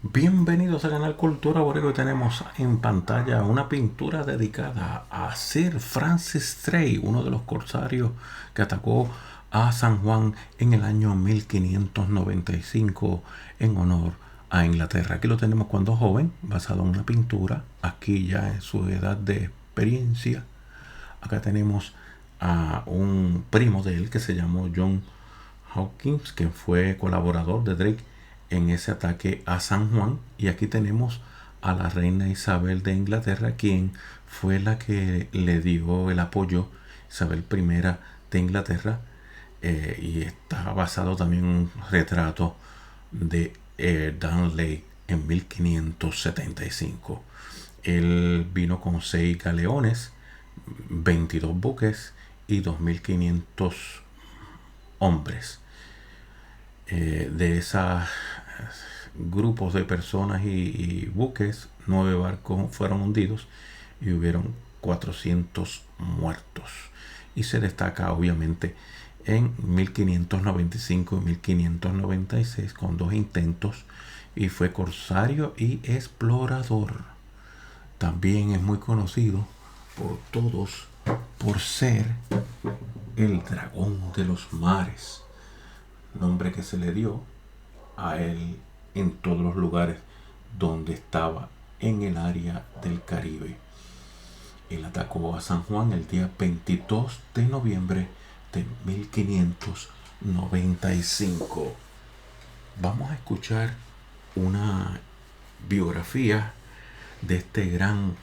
Bienvenidos a Canal Cultura Boricua y tenemos en pantalla una pintura dedicada a Sir Francis Drake, uno de los corsarios que atacó a San Juan en el año 1595 en honor a Inglaterra. Aquí lo tenemos cuando joven, basado en una pintura, aquí ya en su edad de experiencia. Acá tenemos a un primo de él que se llamó John Hawkins, que fue colaborador de Drake en ese ataque a San Juan. Y aquí tenemos a la reina Isabel de Inglaterra, quien fue la que le dio el apoyo, Isabel I de Inglaterra, y está basado también en un retrato de Darnley en 1575. Él vino con 6 galeones, 22 buques y 2.500 hombres. De esos grupos de personas y buques, 9 barcos fueron hundidos y hubieron 400 muertos. Y se destaca obviamente en 1595 y 1596 con 2 intentos, y fue corsario y explorador. También es muy conocido por todos por ser el dragón de los mares, nombre que se le dio a él en todos los lugares donde estaba en el área del Caribe. Él atacó a San Juan el día 22 de noviembre de 1595. Vamos a escuchar una biografía de este gran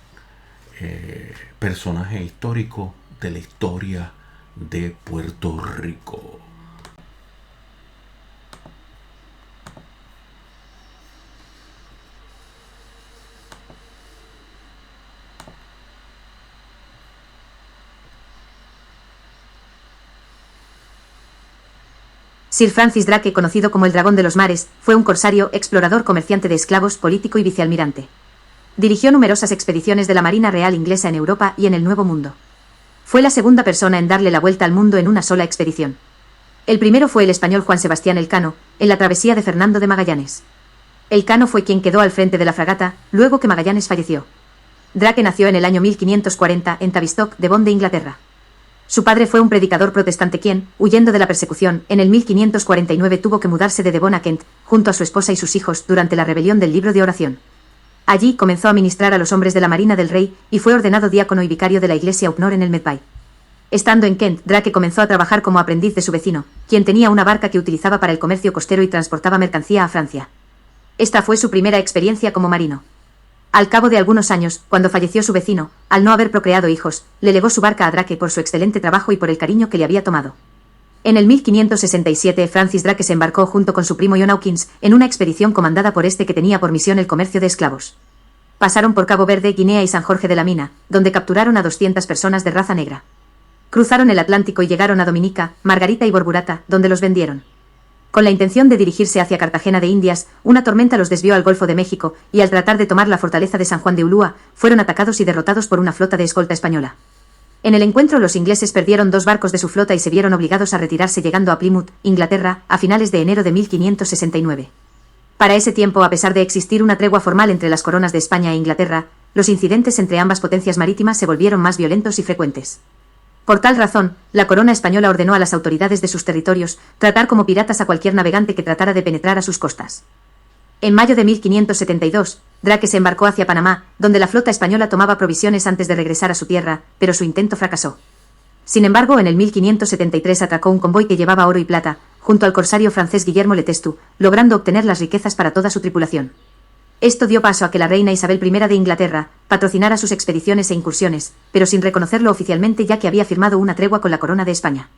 personaje histórico de la historia de Puerto Rico. Sir Francis Drake, conocido como el Dragón de los Mares, fue un corsario, explorador, comerciante de esclavos, político y vicealmirante. Dirigió numerosas expediciones de la Marina Real inglesa en Europa y en el Nuevo Mundo. Fue la segunda persona en darle la vuelta al mundo en una sola expedición. El primero fue el español Juan Sebastián Elcano, en la travesía de Fernando de Magallanes. Elcano fue quien quedó al frente de la fragata, luego que Magallanes falleció. Drake nació en el año 1540 en Tavistock, Devon de Inglaterra. Su padre fue un predicador protestante quien, huyendo de la persecución, en el 1549 tuvo que mudarse de Devon a Kent, junto a su esposa y sus hijos, durante la rebelión del Libro de Oración. Allí comenzó a ministrar a los hombres de la Marina del Rey, y fue ordenado diácono y vicario de la iglesia Upnor en el Medbay. Estando en Kent, Drake comenzó a trabajar como aprendiz de su vecino, quien tenía una barca que utilizaba para el comercio costero y transportaba mercancía a Francia. Esta fue su primera experiencia como marino. Al cabo de algunos años, cuando falleció su vecino, al no haber procreado hijos, le legó su barca a Drake por su excelente trabajo y por el cariño que le había tomado. En el 1567, Francis Drake se embarcó junto con su primo John Hawkins en una expedición comandada por este que tenía por misión el comercio de esclavos. Pasaron por Cabo Verde, Guinea y San Jorge de la Mina, donde capturaron a 200 personas de raza negra. Cruzaron el Atlántico y llegaron a Dominica, Margarita y Borburata, donde los vendieron. Con la intención de dirigirse hacia Cartagena de Indias, una tormenta los desvió al Golfo de México, y al tratar de tomar la fortaleza de San Juan de Ulúa, fueron atacados y derrotados por una flota de escolta española. En el encuentro los ingleses perdieron 2 barcos de su flota y se vieron obligados a retirarse, llegando a Plymouth, Inglaterra, a finales de enero de 1569. Para ese tiempo, a pesar de existir una tregua formal entre las coronas de España e Inglaterra, los incidentes entre ambas potencias marítimas se volvieron más violentos y frecuentes. Por tal razón, la corona española ordenó a las autoridades de sus territorios tratar como piratas a cualquier navegante que tratara de penetrar a sus costas. En mayo de 1572, Drake se embarcó hacia Panamá, donde la flota española tomaba provisiones antes de regresar a su tierra, pero su intento fracasó. Sin embargo, en el 1573 atracó un convoy que llevaba oro y plata, junto al corsario francés Guillermo Le Testu, logrando obtener las riquezas para toda su tripulación. Esto dio paso a que la reina Isabel I de Inglaterra patrocinara sus expediciones e incursiones, pero sin reconocerlo oficialmente, ya que había firmado una tregua con la corona de España.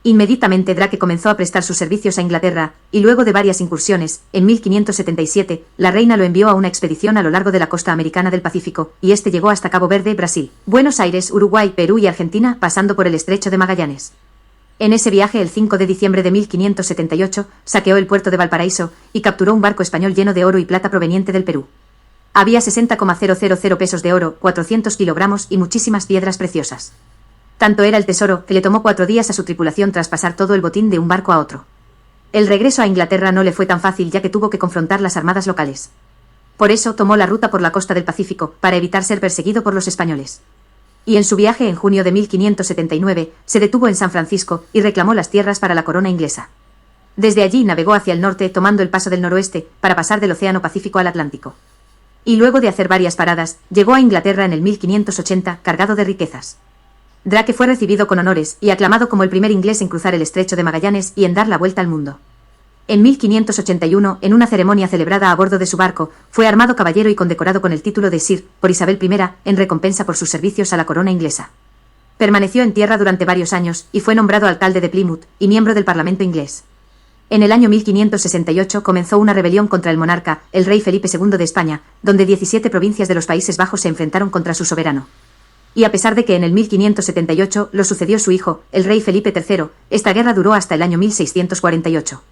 Inmediatamente Drake comenzó a prestar sus servicios a Inglaterra, y luego de varias incursiones, en 1577, la reina lo envió a una expedición a lo largo de la costa americana del Pacífico, y este llegó hasta Cabo Verde, Brasil, Buenos Aires, Uruguay, Perú y Argentina, pasando por el estrecho de Magallanes. En ese viaje, el 5 de diciembre de 1578, saqueó el puerto de Valparaíso y capturó un barco español lleno de oro y plata proveniente del Perú. Había 60,000 pesos de oro, 400 kilogramos y muchísimas piedras preciosas. Tanto era el tesoro que le tomó 4 días a su tripulación traspasar todo el botín de un barco a otro. El regreso a Inglaterra no le fue tan fácil, ya que tuvo que confrontar las armadas locales. Por eso tomó la ruta por la costa del Pacífico, para evitar ser perseguido por los españoles. Y en su viaje en junio de 1579, se detuvo en San Francisco y reclamó las tierras para la corona inglesa. Desde allí navegó hacia el norte tomando el paso del noroeste, para pasar del Océano Pacífico al Atlántico. Y luego de hacer varias paradas, llegó a Inglaterra en el 1580 cargado de riquezas. Drake fue recibido con honores y aclamado como el primer inglés en cruzar el Estrecho de Magallanes y en dar la vuelta al mundo. En 1581, en una ceremonia celebrada a bordo de su barco, fue armado caballero y condecorado con el título de Sir por Isabel I, en recompensa por sus servicios a la corona inglesa. Permaneció en tierra durante varios años y fue nombrado alcalde de Plymouth y miembro del Parlamento inglés. En el año 1568 comenzó una rebelión contra el monarca, el rey Felipe II de España, donde 17 provincias de los Países Bajos se enfrentaron contra su soberano. Y a pesar de que en el 1578 lo sucedió su hijo, el rey Felipe III, esta guerra duró hasta el año 1648.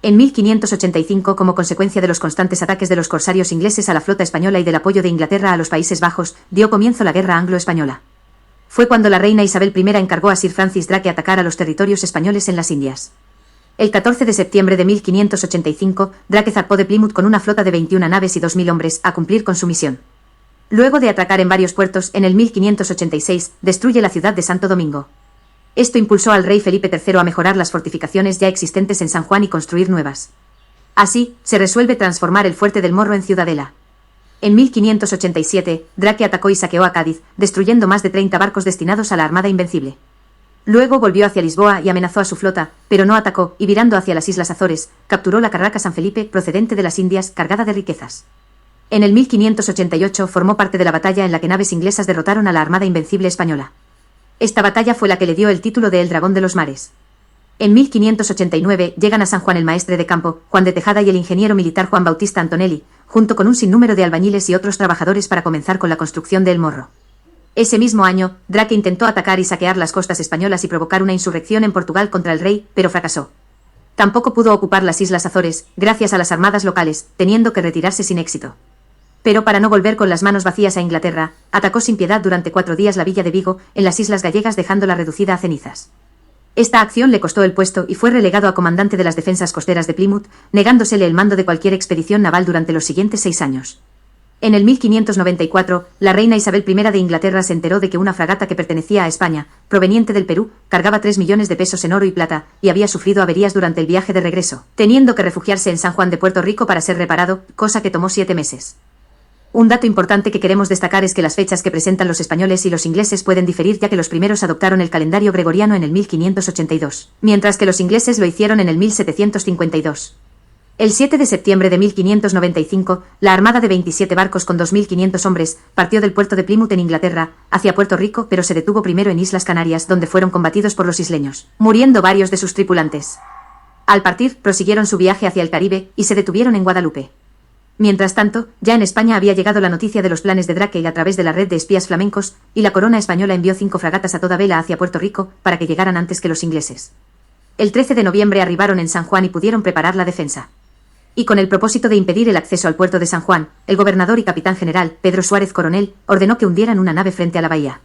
En 1585, como consecuencia de los constantes ataques de los corsarios ingleses a la flota española y del apoyo de Inglaterra a los Países Bajos, dio comienzo la Guerra Anglo-Española. Fue cuando la reina Isabel I encargó a Sir Francis Drake atacar a los territorios españoles en las Indias. El 14 de septiembre de 1585, Drake zarpó de Plymouth con una flota de 21 naves y 2000 hombres a cumplir con su misión. Luego de atracar en varios puertos, en el 1586, destruye la ciudad de Santo Domingo. Esto impulsó al rey Felipe III a mejorar las fortificaciones ya existentes en San Juan y construir nuevas. Así, se resuelve transformar el fuerte del Morro en ciudadela. En 1587, Drake atacó y saqueó a Cádiz, destruyendo más de 30 barcos destinados a la Armada Invencible. Luego volvió hacia Lisboa y amenazó a su flota, pero no atacó, y virando hacia las Islas Azores, capturó la carraca San Felipe procedente de las Indias, cargada de riquezas. En el 1588 formó parte de la batalla en la que naves inglesas derrotaron a la Armada Invencible española. Esta batalla fue la que le dio el título de El Dragón de los Mares. En 1589 llegan a San Juan el maestre de campo, Juan de Tejada, y el ingeniero militar Juan Bautista Antonelli, junto con un sinnúmero de albañiles y otros trabajadores para comenzar con la construcción de El Morro. Ese mismo año, Drake intentó atacar y saquear las costas españolas y provocar una insurrección en Portugal contra el rey, pero fracasó. Tampoco pudo ocupar las Islas Azores, gracias a las armadas locales, teniendo que retirarse sin éxito. Pero para no volver con las manos vacías a Inglaterra, atacó sin piedad durante 4 días la villa de Vigo, en las Islas Gallegas, dejándola reducida a cenizas. Esta acción le costó el puesto y fue relegado a comandante de las defensas costeras de Plymouth, negándosele el mando de cualquier expedición naval durante los siguientes 6 años. En el 1594, la reina Isabel I de Inglaterra se enteró de que una fragata que pertenecía a España, proveniente del Perú, cargaba 3 millones de pesos en oro y plata, y había sufrido averías durante el viaje de regreso, teniendo que refugiarse en San Juan de Puerto Rico para ser reparado, cosa que tomó 7 meses. Un dato importante que queremos destacar es que las fechas que presentan los españoles y los ingleses pueden diferir, ya que los primeros adoptaron el calendario gregoriano en el 1582, mientras que los ingleses lo hicieron en el 1752. El 7 de septiembre de 1595, la armada de 27 barcos con 2.500 hombres partió del puerto de Plymouth en Inglaterra, hacia Puerto Rico, pero se detuvo primero en Islas Canarias, donde fueron combatidos por los isleños, muriendo varios de sus tripulantes. Al partir, prosiguieron su viaje hacia el Caribe, y se detuvieron en Guadalupe. Mientras tanto, ya en España había llegado la noticia de los planes de Drake a través de la red de espías flamencos, y la corona española envió 5 fragatas a toda vela hacia Puerto Rico, para que llegaran antes que los ingleses. El 13 de noviembre arribaron en San Juan y pudieron preparar la defensa. Y con el propósito de impedir el acceso al puerto de San Juan, el gobernador y capitán general, Pedro Suárez Coronel, ordenó que hundieran una nave frente a la bahía.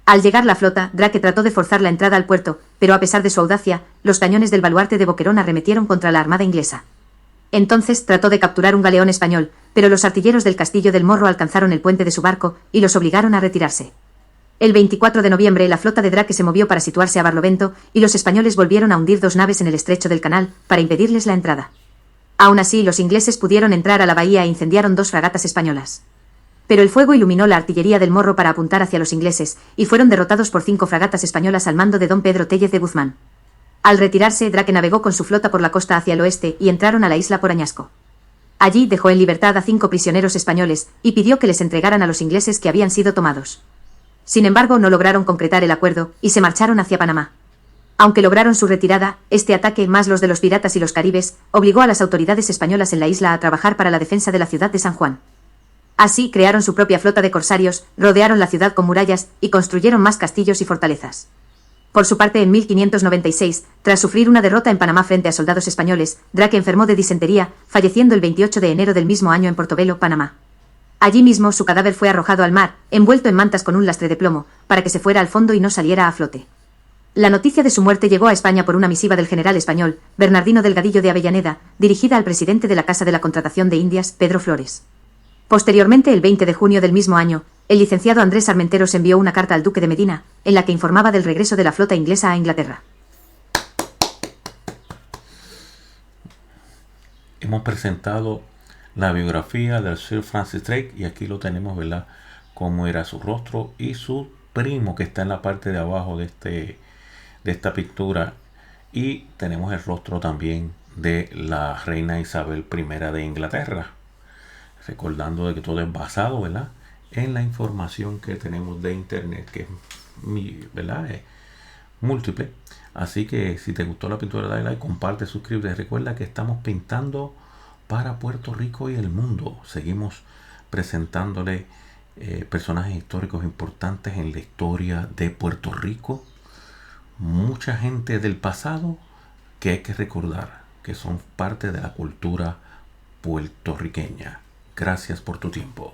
Al llegar la flota, Drake trató de forzar la entrada al puerto, pero a pesar de su audacia, los cañones del baluarte de Boquerón arremetieron contra la armada inglesa. Entonces trató de capturar un galeón español, pero los artilleros del Castillo del Morro alcanzaron el puente de su barco y los obligaron a retirarse. El 24 de noviembre la flota de Drake se movió para situarse a Barlovento, y los españoles volvieron a hundir 2 naves en el estrecho del canal, para impedirles la entrada. Aún así, los ingleses pudieron entrar a la bahía e incendiaron 2 fragatas españolas. Pero el fuego iluminó la artillería del Morro para apuntar hacia los ingleses, y fueron derrotados por 5 fragatas españolas al mando de don Pedro Tellez de Guzmán. Al retirarse, Drake navegó con su flota por la costa hacia el oeste, y entraron a la isla por Añasco. Allí dejó en libertad a 5 prisioneros españoles, y pidió que les entregaran a los ingleses que habían sido tomados. Sin embargo, no lograron concretar el acuerdo, y se marcharon hacia Panamá. Aunque lograron su retirada, este ataque, más los de los piratas y los caribes, obligó a las autoridades españolas en la isla a trabajar para la defensa de la ciudad de San Juan. Así crearon su propia flota de corsarios, rodearon la ciudad con murallas y construyeron más castillos y fortalezas. Por su parte, en 1596, tras sufrir una derrota en Panamá frente a soldados españoles, Drake enfermó de disentería, falleciendo el 28 de enero del mismo año en Portobelo, Panamá. Allí mismo su cadáver fue arrojado al mar, envuelto en mantas con un lastre de plomo, para que se fuera al fondo y no saliera a flote. La noticia de su muerte llegó a España por una misiva del general español, Bernardino Delgadillo de Avellaneda, dirigida al presidente de la Casa de la Contratación de Indias, Pedro Flores. Posteriormente, el 20 de junio del mismo año, el licenciado Andrés Armenteros envió una carta al duque de Medina, en la que informaba del regreso de la flota inglesa a Inglaterra. Hemos presentado la biografía del Sir Francis Drake y aquí lo tenemos, ¿verdad? Cómo era su rostro y su primo que está en la parte de abajo de esta pintura, y tenemos el rostro también de la reina Isabel I de Inglaterra, recordando de que todo es basado, ¿verdad?, en la información que tenemos de internet, que es, ¿verdad?, es múltiple. Así que si te gustó la pintura, dale like, comparte, suscríbete. Recuerda que estamos pintando para Puerto Rico y el mundo. Seguimos presentándole personajes históricos importantes en la historia de Puerto Rico. Mucha gente del pasado que hay que recordar, que son parte de la cultura puertorriqueña. Gracias por tu tiempo.